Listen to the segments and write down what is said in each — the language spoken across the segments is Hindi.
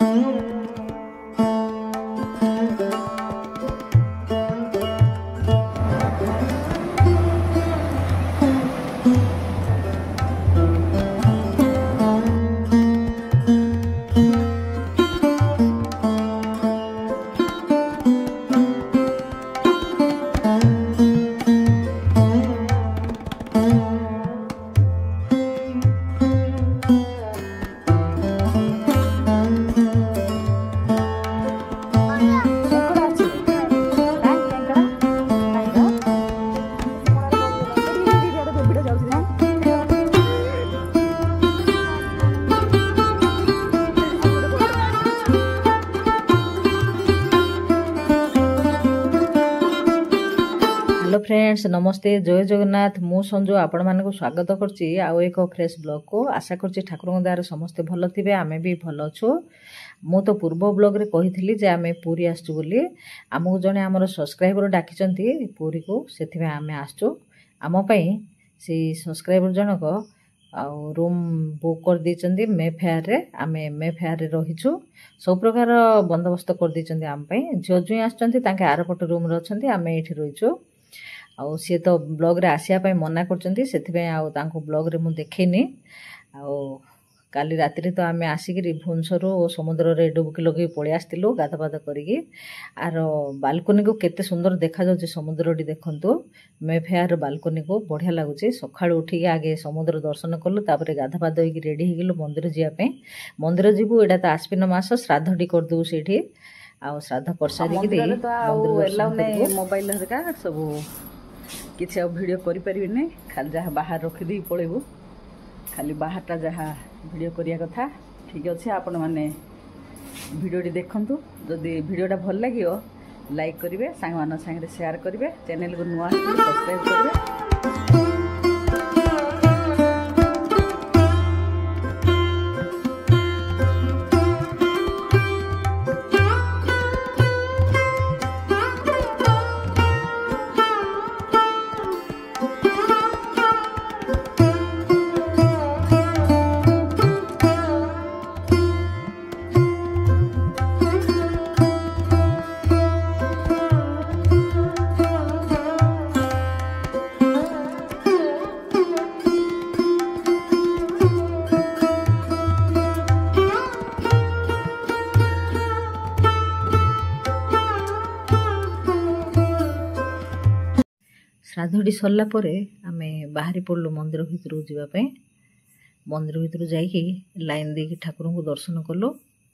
हेलो फ्रेंड्स नमस्ते जय जगन्नाथ मु संजू आपण मानक स्वागत करछि आउ एक फ्रेश ब्लॉग को आशा करछि ठाकुर दयार समस्ते भल थिबे आमे भी भल अछु। मु तो पूर्व ब्लॉग रे कहिथिली जे आमे पूरी आसछु बोली हमहु जने हमर सब्सक्राइबर डाकिचंती पूरी को सेथिबे आमे आसछु आम पई से सब्सक्राइबर जनक आउ रूम बुक कर दिचंती मे फेयर रे आमे मे फेयर रे रहिछु सब प्रकार बंदोबस्त कर दिचंती आम पई जो जुई आछंती ताके आरपट रूम रे अछंती आमे एठी रहिछु। आउ सी तो ब्लॉग रे आसिया पई मना करचंती सेथिबे आउ तांको ब्लॉग रे मु देखैनी। आउ काली रात्रि तो आमे आसिकरी भुवनेश्वर समुद्र रे डुबकी लगे पळे आस्तिलु गाधपाद करिकी आर बालकनी को केते सुंदर देखा जाउची समुद्रटी देखंतु मे फेयर बालकनी को बढ़िया लागुची। सखाळु उठी आगे समुद्र दर्शन करलु तापरे गाधपाद होई रेडी हे गेलु मंदिर जिया पे मंदिर जीवु एटा त आश्विन मास श्राद्धटी कर दउ सेठी आउ श्राद्ध कर सारी की मंदिर मोबाइल हरका सब किसी आ भिडियो करें खाली जहाँ बाहर रखीदी पलैबू खाली बाहरटा जहाँ भिडियो करिया कथा ठीक अच्छे। आपण मैंने भिडियोटी देखंतु जदि भिडियोटा भल लगे लाइक करेंगे सांग मान सागर शेयर करेंगे चैनल को नुआ सब्सक्राइब करेंगे। श्राद्धटी सरला परे आमे बाहरी पड़लु मंदिर भितर जावाई मंदिर भितर जाइकी लाइन देकी ठाकुर को दर्शन कलु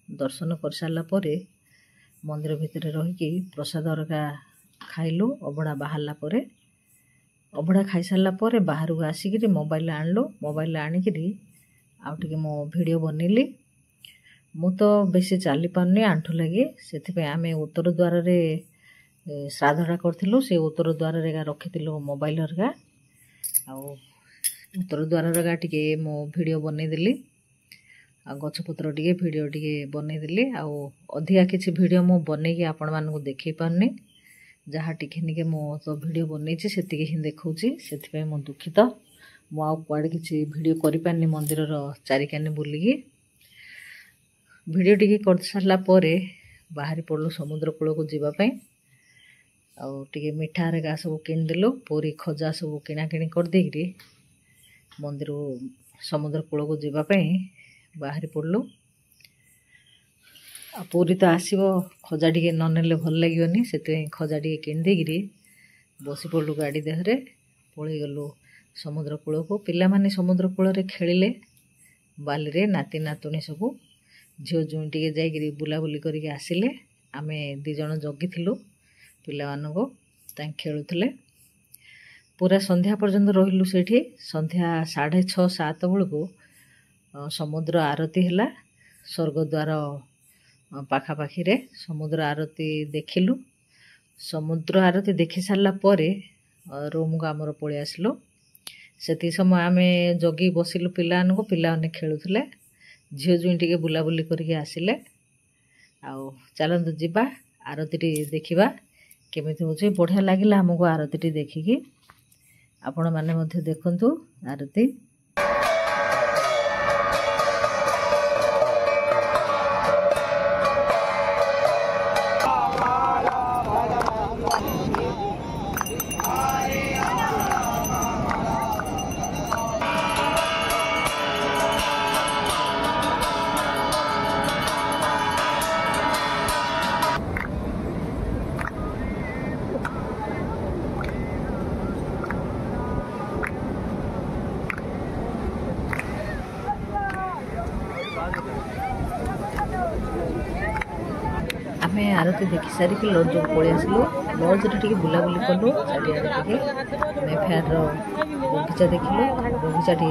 दर्शन कर सारा परे मंदिर भितर रहीकि प्रसाद अरका खाइलु अबड़ा बाहरला परे अबड़ा खाई सारा परे बाहर को आसिक मोबाइल आणलु मोबाइल आणिकी आउ टिके मो वीडियो बनैली मु तो बेसी चली पारनी आंठू लगी से आमे उत्तर द्वार रे श्राद्धटा करथिलु से उत्तर द्वार रे रखिथिलु मोबाइल हरका आउ उत्तर द्वार रे टिके मो वीडियो बनै देली आ गछपत्र टिके वीडियो टिके बनै देली आउ अधिका किछि वीडियो मो बनै के आपण मानकु देखै पारनी जहाँ टिके निके मो तो वीडियो बनै छि सेतिके ही देखौछि सेति पे मो दुखित मो आउ कुआडे किछि वीडियो करि पारनी मंदिर रो चारिकाने बुलिकी वीडियो टिके कर सारला परे बाहरी पड़लु समुद्र कूल को जीवा पई आउ टिके मिठा रे सब किनदेलु पूरी खजा सब किणाकिणी कर देकरी मंदिर समुद्र कूल को जीवा पई बाहरी पड़लु आ पूरी तो आसीबो खजा टिके न नेले भल लागियोनी सेते खजा टिके किन देकरी बसी पड़लु गाड़ी देहरे पळै गलु समुद्र कूल को पिला माने समुद्र कूल रे खेलिले बाली रे नाती नातुणी सब झियो जुई टिके जाइकरी बुलाबुली करके आसिले आमे दी जण जगिथिलु पिला मानको तां खेलुथले पूरा संध्या पर्यंत रहिलु सेठी संध्या 6:30-7 बेलू समुद्र आरती हैला स्वर्गद्वार पाखापाखी रे समुद्र आरती देखिलु समुद्र आरती देखि सारला परे रूम को आमर पळै आसिलु सेति समय आमे जगी बसिलु पिलानको पिलाने खेलुथले झियो जुई टिके बुलाबुली करके आसिले आउ चलंतु जिबा आरती देखिबा केमिति होचे बढ़िया लागिला हमको आरती देखिकी आपण माने मध्ये देखंतु आरती आमे आरती देखी सारिक लॉज को पळि आसलु लॉज रे टिके बुलाबुली कलु चारिआडे टिके मेफेयर बगीचा देखिलु बगीचाटी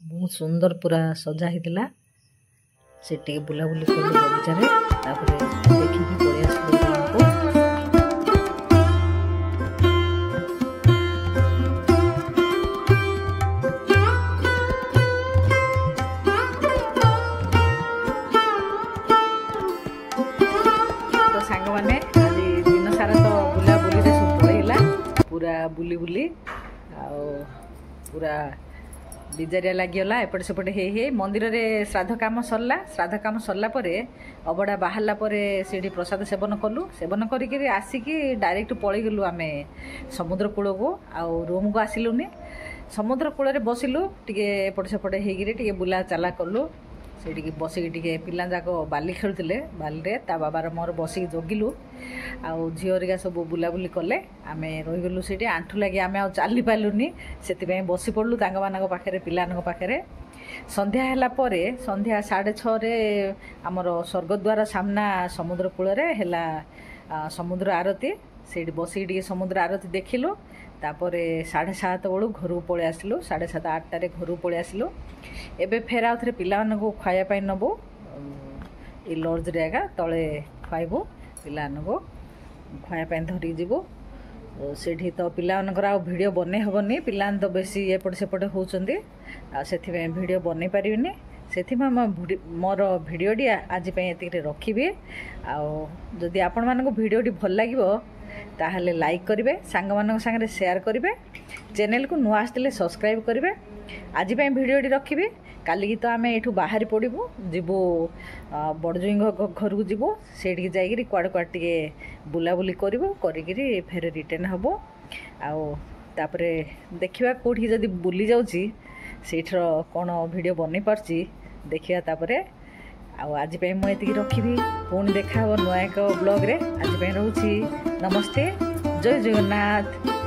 बहुत सुंदर पूरा सजा हितला से टिके बुलाबुली कलु बगीचा रे तापरे देखि कि पळि आसलु गाँको सांग मैंने आज दिन सारा तो बुला बुली सब पड़ेगा पूरा बुली बुली पूरा बिजारिया लगिगला एपटे सेपटे हे मंदिर रे श्राद्ध काम सरला अबड़ा बाहरला से प्रसाद सेवन कलु सेवन करी आसिकी डायरेक्ट पलि गलु आमे समुद्र कूल को आउ रूम को आसिलुनी समुद्र कूल बसिलु टिके एपटे सेपटे हे बुला चला कलु से बसिक टे पिला जाक बाली खेलुले बाली ता बाबार मोर बसिक जगिलु आउ झीरिका सब बुलाबुली कले आम रहीगलु से आंठू लगे आम आ चली पार्लुनी से बसी पड़लु पाखे पिला पाखे संध्या है संध्या 6:30 आमर स्वर्गद्वार सामना समुद्र कूल समुद्र आरती से बसिक समुद्र आरती देखिलु तापर 7:30 बेलू घर को पलि आसलु 7:30 8टारे घर को पलि आसलु एबे फेर आउ थे पिला को खाया नबू ये लॉज रे आगा तले खाइबू पिला को खाया धरी जीवु से तो पिला भिडियो बने हेनी पिला तो बेसी एपट सेपटे होती से भिडियो बन पारिनी से मोर भिडियोटी आज ये रखी आदि आपण मानक भिडियोटी भल लगे ताहले लाइक करेंगे सांग मान सागर शेयर करेंगे चैनल को नुआ आसते सब्सक्राइब करेंगे आज भिडियोटी रखी काली की तो आम ये बाहरी पड़ू जीवु बड़जुई घर को जीवु से जाकि कुआड़ कुआड़ टे बुलाबुली करूँ करी फेर रिटर्न हम आउे देखा कौटी जदि बुली जाऊँगी सेठर कौन वीडियो बन पार्ची देखा आज मुझे रखी पुणी देखा नुआ एक ब्लॉग रे आज रोची नमस्ते जय जगन्नाथ।